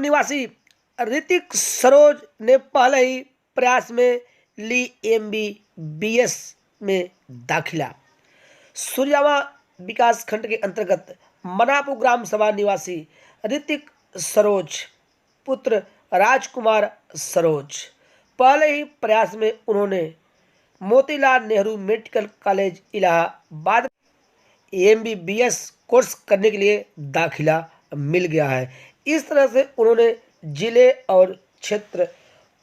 निवासी ऋतिक सरोज ने पहले ही प्रयास में ली MBBS में दाखिला। सुरजामा विकास खंड के अंतर्गत मनापुर ग्राम सभा निवासी ऋतिक सरोज पुत्र राजकुमार सरोज पहले ही प्रयास में उन्होंने Motilal Nehru medical college Allahabad MBBS course करने के लिए दाखिला मिल गया है। इस तरह से उन्होंने जिले और क्षेत्र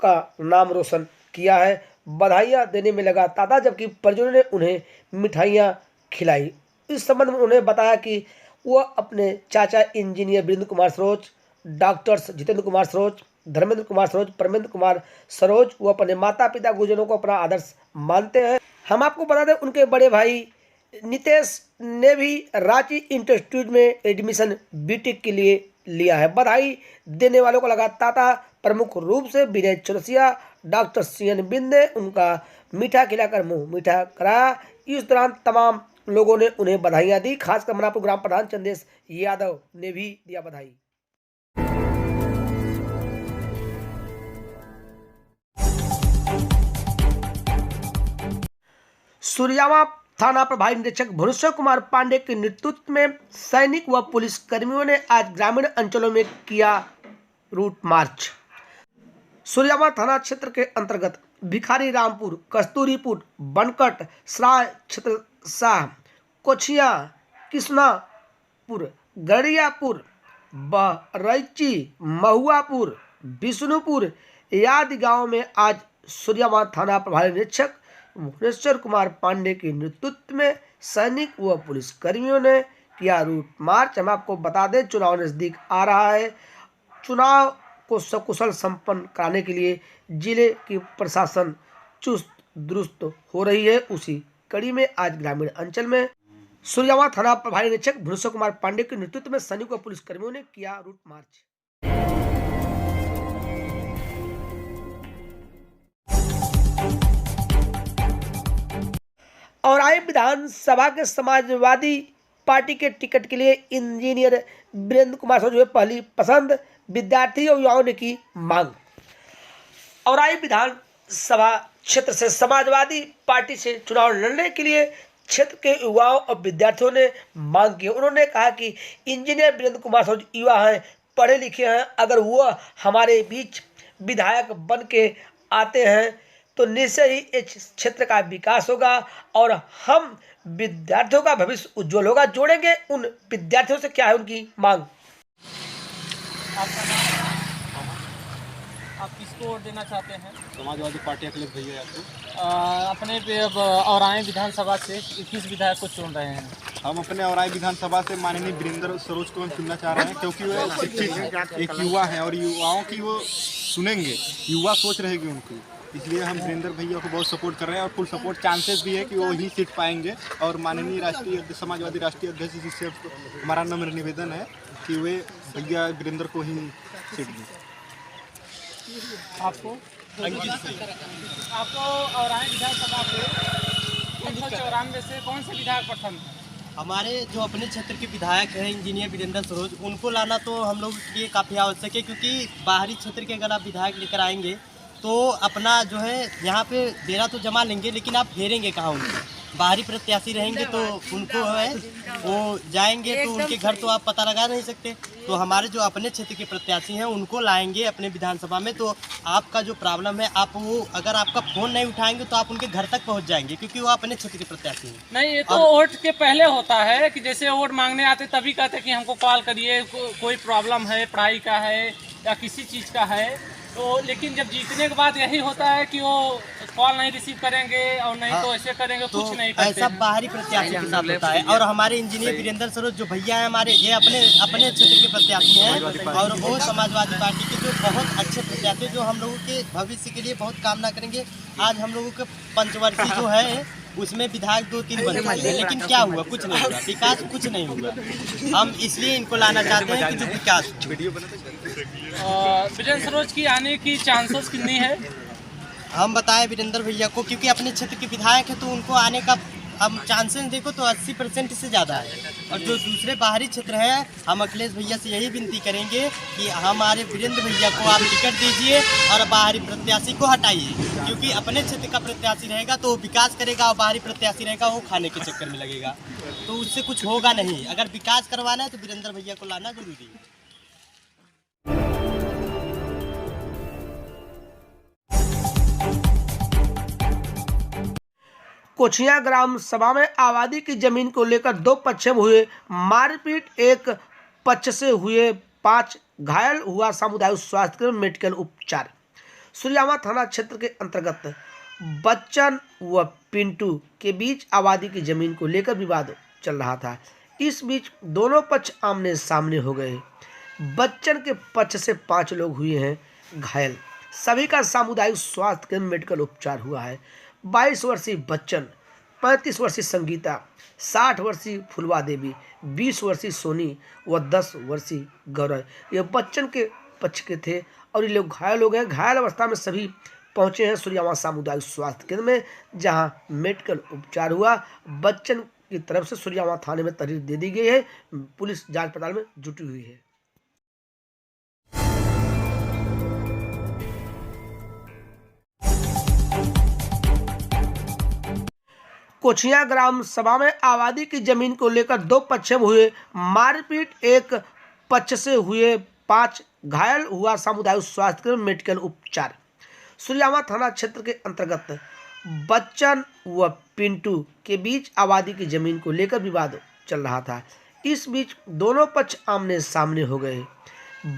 का नाम रोशन किया है। बधाइयाँ देने में लगा ताता, जबकि परिजनों ने उन्हें मिठाइयाँ खिलाई। इस संबंध में उन्होंने बताया कि वह अपने चाचा इंजीनियर वीरेंद्र कुमार सरोज, डॉक्टर्स जितेंद्र कुमार सरोज, धर्मेंद्र कुमार सरोज, परमेंद्र कुमार सरोज, वो अपने माता पिता गुरुजनों को अपना आदर्श मानते हैं। हम आपको बता दें, उनके बड़े भाई नितेश ने भी रांची इंस्टीट्यूट में एडमिशन BTech के लिए लिया है। बधाई देने वालों को लगा ताता। प्रमुख रूप से विनय चौरसिया, डॉक्टर CN बिंद ने उनका मीठा खिलाकर मुंह मीठा कराया। इस दौरान तमाम लोगों ने उन्हें बधाइयां दी। खासकर मनापुर ग्राम प्रधान चंदेश यादव ने भी दिया बधाई। सुरजामा थाना प्रभारी निरीक्षक भुवनेश्वर कुमार पांडे के नेतृत्व में सैनिक व पुलिस कर्मियों ने आज ग्रामीण अंचलों में किया रूट मार्च। सुरजामा थाना क्षेत्र के अंतर्गत भिखारी रामपुर, कस्तूरीपुर, बनकट, सराय छत्रसाह, कोछिया, कृष्णापुर, गड़ियापुर, बरैची, महुआपुर, विष्णुपुर आदि गाँव में आज सुरजामा थाना प्रभारी निरीक्षक भुवनेश्वर कुमार पांडे के नेतृत्व में सैनिक व पुलिस कर्मियों ने किया रूट मार्च। हम आपको बता दें, चुनाव नजदीक आ रहा है। चुनाव को सकुशल संपन्न कराने के लिए जिले की प्रशासन चुस्त दुरुस्त हो रही है। उसी कड़ी में आज ग्रामीण अंचल में सुरजामा थाना प्रभारी निरीक्षक भुवनेश्वर कुमार पांडे के नेतृत्व में सैनिक व पुलिस कर्मियों ने किया रूट मार्च। और आए विधानसभा के समाजवादी पार्टी के टिकट के लिए इंजीनियर वीरेंद्र कुमार सरोज पहली पसंद, विद्यार्थी और युवाओं ने की मांग। और आए विधानसभा क्षेत्र से समाजवादी पार्टी से चुनाव लड़ने के लिए क्षेत्र के युवाओं और विद्यार्थियों ने मांग की। उन्होंने कहा कि इंजीनियर वीरेंद्र कुमार सरोज युवा हैं, पढ़े लिखे हैं, अगर वह हमारे बीच विधायक बन के आते हैं तो निश्चय ही इस क्षेत्र का विकास होगा और हम विद्यार्थियों का भविष्य उज्जवल होगा। जोड़ेंगे उन विद्यार्थियों से, क्या है उनकी मांग। आपका नाम, आप किसको वोट देना चाहते हैं? समाजवादी पार्टी अखिलेश भैया आपको। अपने औराई विधानसभा से किस विधायक को चुन रहे हैं? हम अपने औराई विधानसभा से माननीय वीरेंद्र सरोज को हम चुनना चाह रहे हैं, क्योंकि वो शिक्षित है, एक युवा है और युवाओं की वो सुनेंगे, युवा सोच रहेगी उनकी। इसलिए हम वीरेंद्र भैया को बहुत सपोर्ट कर रहे हैं और फुल सपोर्ट चांसेस भी है कि वो ही सीट पाएंगे। और माननीय राष्ट्रीय समाजवादी राष्ट्रीय अध्यक्ष जी से हमारा नम्र निवेदन है कि वे भैया वीरेंद्र को ही सीट दें। आपको औराई विधानसभा से 194 से कौन से विधायक पसंद है? हमारे जो अपने क्षेत्र के विधायक हैं इंजीनियर वीरेंद्र सरोज, उनको लाना तो हम लोग के लिए काफ़ी आवश्यक है, क्योंकि बाहरी क्षेत्र के अगर आप विधायक लेकर आएंगे तो अपना जो है यहाँ पे डेरा तो जमा लेंगे, लेकिन आप फेरेंगे कहाँ उनको? बाहरी प्रत्याशी रहेंगे तो उनको है वो जाएंगे तो उनके घर तो आप पता लगा नहीं सकते। तो हमारे जो अपने क्षेत्र के प्रत्याशी हैं उनको लाएंगे अपने विधानसभा में, तो आपका जो प्रॉब्लम है आप वो अगर आपका फ़ोन नहीं उठाएंगे तो आप उनके घर तक पहुंच जाएंगे, क्योंकि वो अपने क्षेत्र के प्रत्याशी हैं। नहीं, ये तो वोट के पहले होता है कि जैसे वोट मांगने आते तभी कहते हैं कि हमको कॉल करिए, कोई प्रॉब्लम है, पढ़ाई का है या किसी चीज़ का है। तो लेकिन जब जीतने के बाद यही होता है कि वो कॉल नहीं रिसीव करेंगे और नहीं तो ऐसे करेंगे, तो कुछ नहीं करते। ऐसा बाहरी प्रत्याशी के साथ होता है। और हमारे इंजीनियर वीरेंद्र सरोज जो भैया हैं हमारे, ये अपने क्षेत्र के प्रत्याशी हैं और वो समाजवादी पार्टी के जो बहुत अच्छे प्रत्याशी जो हम लोगों के भविष्य के लिए बहुत कामना करेंगे। आज हम लोगों के पंचवर्षीय जो है उसमें विधायक 2-3 बन चुके हैं, लेकिन क्या हुआ? कुछ नहीं हुआ, विकास कुछ नहीं हुआ। हम इसलिए इनको लाना चाहते हैं कि जो विकास। वीरेंद्र सरोज की आने की चांसेस कितनी है? हम बताएं वीरेंद्र भैया को, क्योंकि अपने क्षेत्र के विधायक है तो उनको आने का हम चांसेस देखो तो 80% से ज़्यादा है। और जो दूसरे बाहरी क्षेत्र हैं, हम अखिलेश भैया से यही विनती करेंगे कि हमारे वीरेंद्र भैया को आप टिकट दीजिए और बाहरी प्रत्याशी को हटाइए, क्योंकि अपने क्षेत्र का प्रत्याशी रहेगा तो वो विकास करेगा और बाहरी प्रत्याशी रहेगा वो खाने के चक्कर में लगेगा, तो उससे कुछ होगा नहीं। अगर विकास करवाना है तो वीरेंद्र भैया को लाना जरूरी है। कोचिया ग्राम सभा में आबादी की जमीन को लेकर दो पक्षों में हुए मारपीट, एक पक्ष से हुए 5 घायल, हुआ सामुदायिक स्वास्थ्य केंद्र में मेडिकल उपचार। सूर्यामा थाना क्षेत्र के अंतर्गत बच्चन व पिंटू के बीच आबादी की जमीन को लेकर विवाद चल रहा था। इस बीच दोनों पक्ष आमने सामने हो गए। बच्चन के पक्ष से 5 लोग हुए हैं घायल, सभी का सामुदायिक स्वास्थ्य केंद्र में मेडिकल उपचार हुआ है। 22 वर्षीय बच्चन, 35 वर्षीय संगीता, 60 वर्षीय फुलवा देवी, 20 वर्षीय सोनी व 10 वर्षीय गौरव, ये बच्चन के पक्ष के थे और ये लोग घायल हो गए। घायल अवस्था में सभी पहुंचे हैं सूर्यामा सामुदायिक स्वास्थ्य केंद्र में, जहां मेडिकल उपचार हुआ। बच्चन की तरफ से सूर्यामा थाने में तहरीर दे दी गई है। पुलिस जांच पड़ताल में जुटी हुई है। कोचिया ग्राम सभा में आबादी की जमीन को लेकर दो पक्षों में हुए मारपीट, एक पक्ष से हुए 5 घायल, हुआ सामुदायिक स्वास्थ्य केंद्र में मेडिकल उपचार। सूर्यामा थाना क्षेत्र के अंतर्गत बच्चन व पिंटू के बीच आबादी की जमीन को लेकर विवाद चल रहा था। इस बीच दोनों पक्ष आमने सामने हो गए।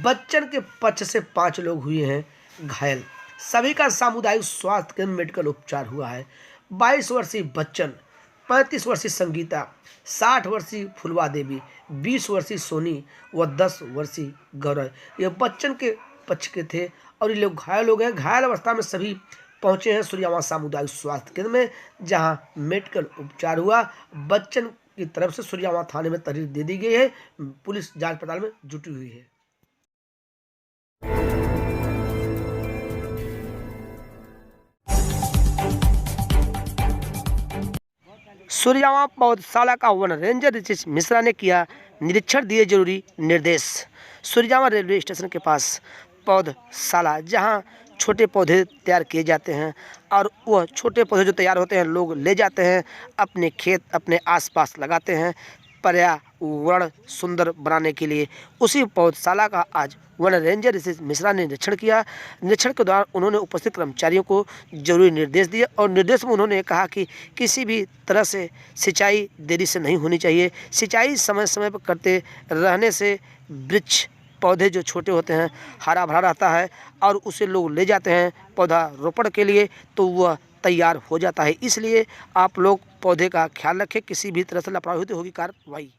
बच्चन के पक्ष से 5 लोग हुए हैं घायल, सभी का सामुदायिक स्वास्थ्य केंद्र में मेडिकल उपचार हुआ है। 22 वर्षीय बच्चन, 35 वर्षीय संगीता, 60 वर्षीय फुलवा देवी, 20 वर्षीय सोनी व 10 वर्षीय गौरव, ये बच्चन के पक्ष के थे और ये लोग घायल हो गए। घायल अवस्था में सभी पहुंचे हैं सूर्यामा सामुदायिक स्वास्थ्य केंद्र में, जहां मेडिकल उपचार हुआ। बच्चन की तरफ से सूर्यामा थाने में तहरीर दे दी गई है। पुलिस जांच पड़ताल में जुटी हुई है। सूर्यामा पौधशाला का वन रेंजर रितेश मिश्रा ने किया निरीक्षण, दिए जरूरी निर्देश। सूर्यामा रेलवे स्टेशन के पास पौधशाला, जहां छोटे पौधे तैयार किए जाते हैं और वह छोटे पौधे जो तैयार होते हैं लोग ले जाते हैं अपने खेत, अपने आसपास लगाते हैं पर्यावरण सुंदर बनाने के लिए। उसी पौधशाला का आज वन रेंजर रितेश मिश्रा ने निरीक्षण किया। निरीक्षण के दौरान उन्होंने उपस्थित कर्मचारियों को जरूरी निर्देश दिए और निर्देश में उन्होंने कहा कि किसी भी तरह से सिंचाई देरी से नहीं होनी चाहिए। सिंचाई समय समय पर करते रहने से वृक्ष पौधे जो छोटे होते हैं हरा भरा रहता है और उसे लोग ले जाते हैं पौधा रोपण के लिए, तो वह तैयार हो जाता है। इसलिए आप लोग पौधे का ख्याल रखें, किसी भी तरह से लापरवाही होती होगी कार्रवाई।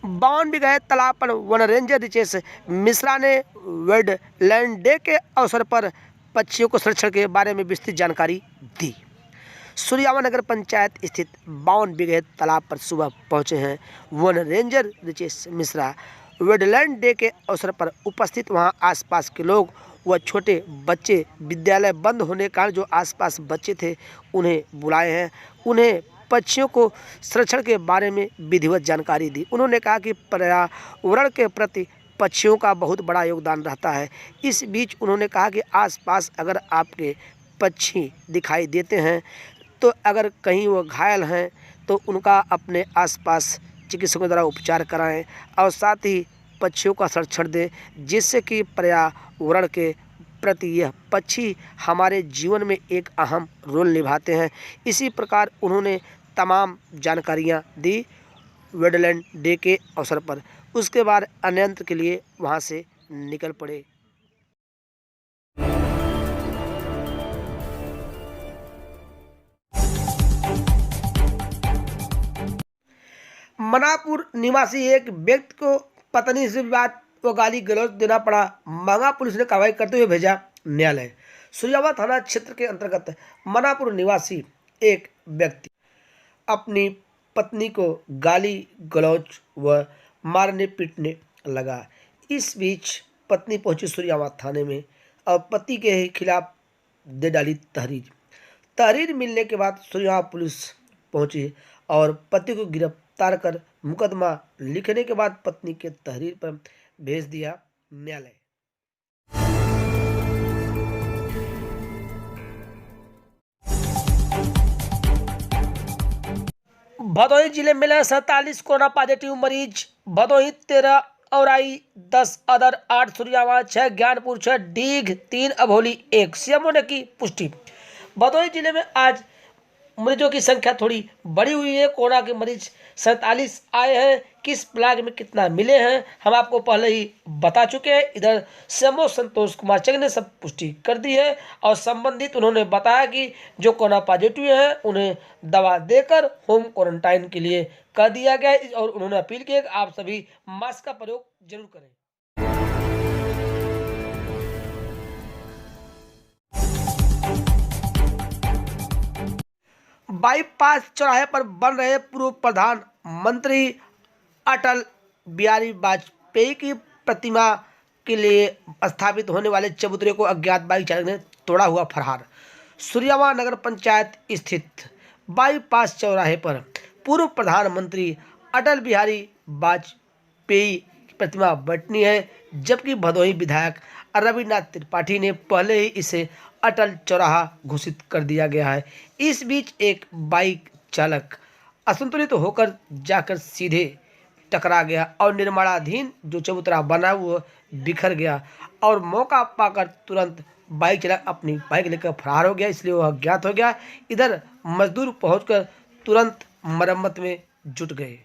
बावन बिगहे तालाब पर वन रेंजर रितेश मिश्रा ने वेडलैंड डे के अवसर पर पक्षियों को संरक्षण के बारे में विस्तृत जानकारी दी। सूर्यामा नगर पंचायत स्थित 52 बिगहे तालाब पर सुबह पहुंचे हैं वन ranger Ritesh Mishra. Wetland day के अवसर पर उपस्थित वहां आसपास के लोग व छोटे बच्चे, विद्यालय बंद होने के कारण जो आसपास बच्चे थे उन्हें बुलाए हैं। उन्हें पक्षियों को संरक्षण के बारे में विधिवत जानकारी दी। उन्होंने कहा कि पर्यावरण के प्रति पक्षियों का बहुत बड़ा योगदान रहता है। इस बीच उन्होंने कहा कि आसपास अगर आपके पक्षी दिखाई देते हैं तो अगर कहीं वो घायल हैं तो उनका अपने आसपास चिकित्सकों द्वारा उपचार कराएं और साथ ही पक्षियों का संरक्षण दें, जिससे कि पर्यावरण के प्रति यह पक्षी हमारे जीवन में एक अहम रोल निभाते हैं। इसी प्रकार उन्होंने तमाम जानकारियां दी वेडलैंड डे के अवसर पर। उसके बाद अन्यंत्र के लिए वहां से निकल पड़े। मनापुर निवासी एक व्यक्ति को पत्नी से विवाद व गाली गलौज देना पड़ा। मांगा पुलिस ने कार्रवाई करते हुए भेजा न्यायालय। सूर्यामा थाना क्षेत्र के अंतर्गत मनापुर निवासी एक व्यक्ति अपनी पत्नी को गाली गलौज व मारने पीटने लगा। इस बीच पत्नी पहुंची सूर्यावा थाने में और पति के खिलाफ दे डाली तहरीर। तहरीर मिलने के बाद सूर्यावा पुलिस पहुंची और पति को गिरफ्तार कर मुकदमा लिखने के बाद पत्नी के तहरीर पर भेज दिया न्यायालय। भदोही जिले में मिले 47 कोरोना पॉजिटिव मरीज। भदोही 13, औराई 10, अदर 8, सूर्यावा 6, ज्ञानपुर 6, डीग 3, अभोली 1। सीएमओ ने की पुष्टि। भदोही जिले में आज मरीजों की संख्या थोड़ी बड़ी हुई है। कोरोना के मरीज 47 आए हैं। किस ब्लॉक में कितना मिले हैं हम आपको पहले ही बता चुके हैं। इधर सीएमओ संतोष कुमार चंग ने सब पुष्टि कर दी है और संबंधित उन्होंने बताया कि जो कोरोना पॉजिटिव हैं उन्हें दवा देकर होम क्वारंटाइन के लिए कर दिया गया है और उन्होंने अपील की है कि आप सभी मास्क का प्रयोग जरूर करें। बाईपास चौराहे पर बन रहे पूर्व प्रधानमंत्री अटल बिहारी वाजपेयी की प्रतिमा के लिए स्थापित होने वाले चबूतरे को अज्ञात बाइक चालक ने तोड़ा हुआ फरार। सूर्यावा नगर पंचायत स्थित बाईपास चौराहे पर पूर्व प्रधानमंत्री अटल बिहारी वाजपेयी की प्रतिमा बटनी है, जबकि भदोही विधायक रविनाथ त्रिपाठी ने पहले ही इसे अटल चौराहा घोषित कर दिया गया है। इस बीच एक बाइक चालक असंतुलित होकर जाकर सीधे टकरा गया और निर्माणाधीन जो चबूतरा बना वो बिखर गया और मौका पाकर तुरंत बाइक चालक अपनी बाइक लेकर फरार हो गया, इसलिए वह अज्ञात हो गया। इधर मजदूर पहुंचकर तुरंत मरम्मत में जुट गए।